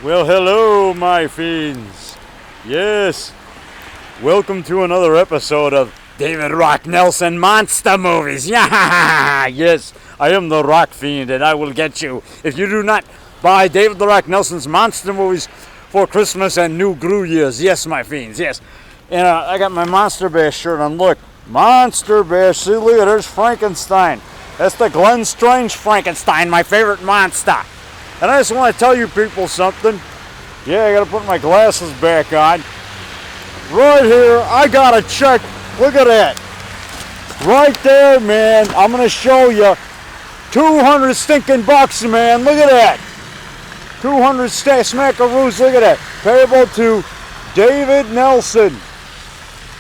Well, hello, my fiends. Yes, welcome to another episode of David Rock Nelson Monster Movies. Yeah, yes, I am the Rock Fiend, and I will get you if you do not buy David the Rock Nelson's Monster Movies for Christmas and New Glue Years. Yes, my fiends, yes. And I got my Monster Bash shirt on. Look, Monster Bash. See, look, there's Frankenstein. That's the Glenn Strange Frankenstein, my favorite monster. And I just want to tell you people something. Yeah, I got to put my glasses back on. Right here, I got a check. Look at that. Right there, man. I'm going to show you. 200 stinking bucks, man. Look at that. 200 smackaroos. Look at that. Payable to David Nelson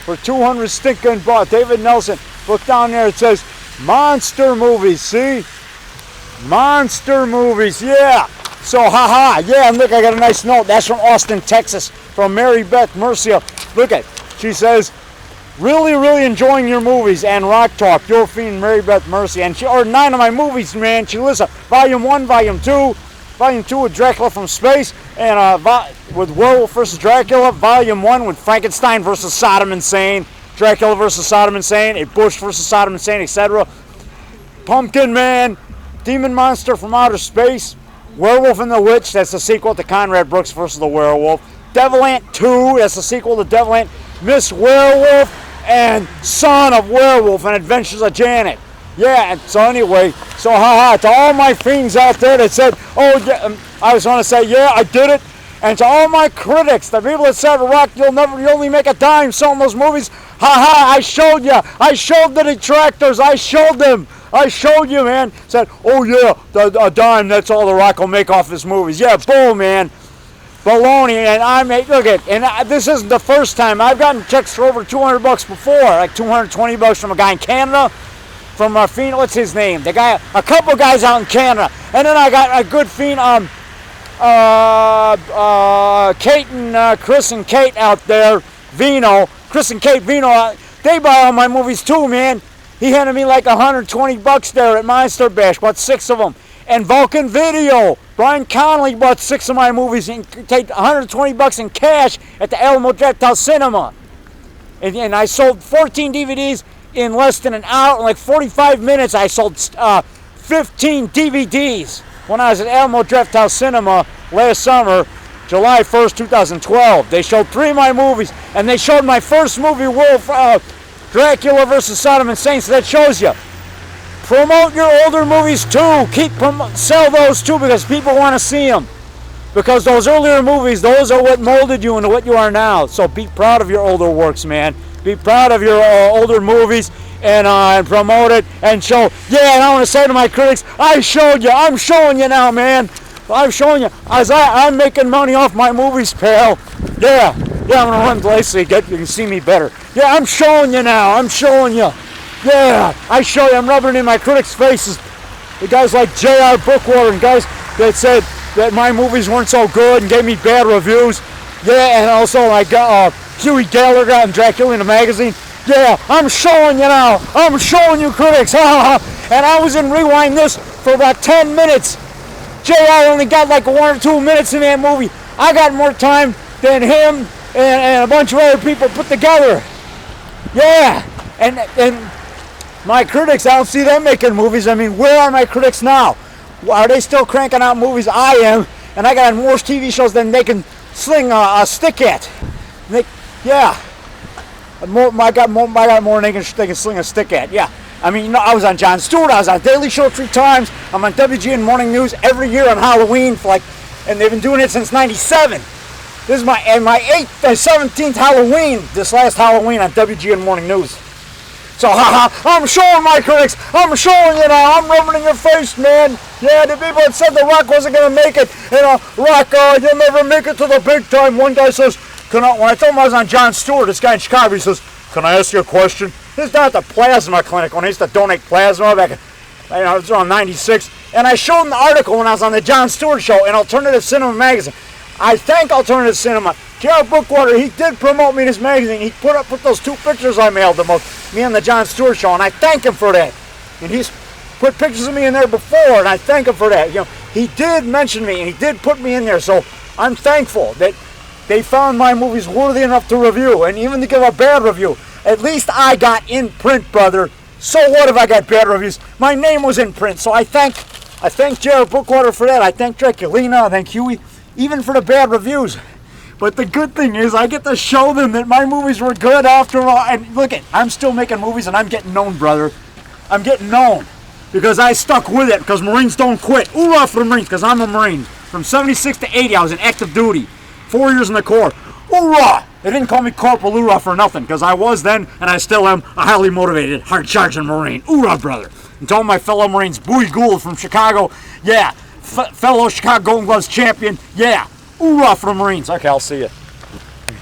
for 200 stinking bucks. David Nelson. Look down there. It says Monster Movies. See? Monster Movies, yeah. So, haha, yeah, and look, I got a nice note. That's from Austin, Texas, from Mary Beth Mercia. Look at, she says, really enjoying your movies and Rock Talk. Your fiend, Mary Beth Mercia. And she ordered 9 of my movies, man. She lists Volume 1, Volume 2, Volume 2 with Dracula from Space, and with Werewolf vs. Dracula, Volume 1 with Frankenstein versus Saddam Hussein, Dracula versus Saddam Hussein, a Bush versus Saddam Hussein, etc. Pumpkin Man, Demon Monster from Outer Space, Werewolf and the Witch, that's the sequel to Conrad Brooks versus the Werewolf, Devil Ant 2, that's the sequel to Devil Ant, Miss Werewolf, and Son of Werewolf and Adventures of Janet. Yeah, and so anyway, so haha, to all my fiends out there that said, oh, yeah, I just want to say, yeah, I did it. And to all my critics, the people that said, Rock, you only make a dime selling those movies, haha, I showed you. I showed the detractors. I showed them. I showed you, man. Said, oh yeah, a dime, that's all the Rock will make off his movies. Yeah, boom, man. Baloney, and I make, look at, and this isn't the first time. I've gotten checks for over 200 bucks before, like 220 bucks from a guy in Canada, from a fiend, what's his name? The guy, a couple guys out in Canada. And then I got a good fiend, Kate and Chris and Kate out there, Vino, Chris and Kate Vino, they buy all my movies too, man. He handed me like 120 bucks there at Monster Bash, bought 6 of them. And Vulcan Video, Brian Connolly bought 6 of my movies and take 120 bucks in cash at the Alamo Drafthouse Cinema. And I sold 14 DVDs in less than an hour, in like 45 minutes. I sold 15 DVDs when I was at Alamo Drafthouse Cinema last summer, July 1st, 2012. They showed 3 of my movies, and they showed my first movie, Dracula versus Saddam Hussein, so that shows you. Promote your older movies too. Sell those too, because people want to see them. Because those earlier movies, those are what molded you into what you are now. So be proud of your older works, man. Be proud of your older movies and promote it and show. Yeah, and I want to say to my critics, I showed you. I'm showing you now, man. I'm showing you. I'm making money off my movies, pal. Yeah, I'm going to run place so you can see me better. Yeah, I'm showing you now. I'm showing you. Yeah, I show you. I'm rubbing it in my critics' faces. The guys like J.R. Bookwater and guys that said that my movies weren't so good and gave me bad reviews. Yeah, and also like Huey Gallagher and Dracula in the magazine. Yeah, I'm showing you now. I'm showing you critics. And I was in Rewind This for about 10 minutes. J.R. only got like 1 or 2 minutes in that movie. I got more time than him and a bunch of other people put together. Yeah, and my critics, I don't see them making movies. I mean, where are my critics now? Are they still cranking out movies? I am, and I got more TV shows than they can sling a stick at. Yeah, I got more than they can sling a stick at. Yeah, I mean, I was on Jon Stewart, I was on Daily Show 3 times. I'm on WGN Morning News every year on Halloween and they've been doing it since '97. This is my 17th Halloween. This last Halloween on WGN Morning News. So, I'm showing my critics. I'm showing you now. I'm rubbing in your face, man. Yeah, the people that said The Rock wasn't going to make it. Rock, you'll never make it to the big time. One guy says, when I told him I was on Jon Stewart, this guy in Chicago, he says, can I ask you a question? This is down at the plasma clinic when I used to donate plasma back in, it was around 96. And I showed him the article when I was on the Jon Stewart Show in Alternative Cinema magazine. I thank Alternative Cinema. J.R. Bookwater, he did promote me in his magazine. He put those 2 pictures I mailed him of me on the Jon Stewart Show, and I thank him for that. And he's put pictures of me in there before, and I thank him for that. He did mention me, and he did put me in there. So I'm thankful that they found my movies worthy enough to review, and even to give a bad review. At least I got in print, brother. So what if I got bad reviews? My name was in print, so I thank Jared Brookwater for that. I thank Draculina, I thank Huey, even for the bad reviews. But the good thing is I get to show them that my movies were good after all. And look, I'm still making movies and I'm getting known, brother. I'm getting known because I stuck with it, because Marines don't quit. Hoorah for the Marines, because I'm a Marine. From 76 to 80, I was in active duty. 4 years in the Corps. Hoorah! They didn't call me Corporal Hoorah for nothing, because I was then, and I still am, a highly motivated, hard-charging Marine. Hoorah, brother. And to all my fellow Marines, Bowie Gould from Chicago, yeah. Fellow Chicago Golden Gloves champion, yeah. Hoorah for the Marines. Okay, I'll see you.